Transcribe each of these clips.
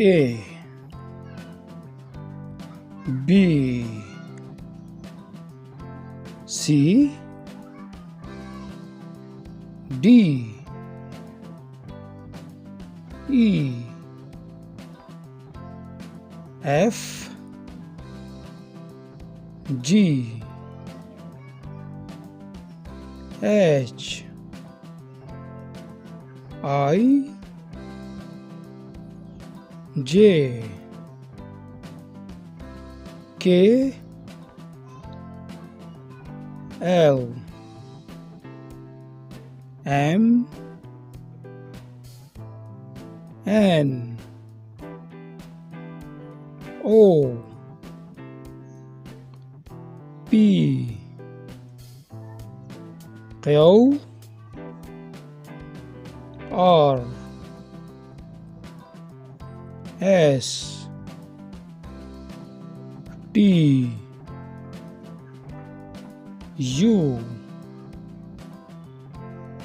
A B C D E F G H I J K L M N O P Q R S T U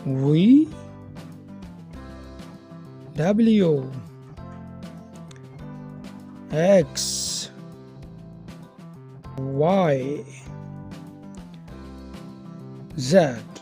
V W X Y Z.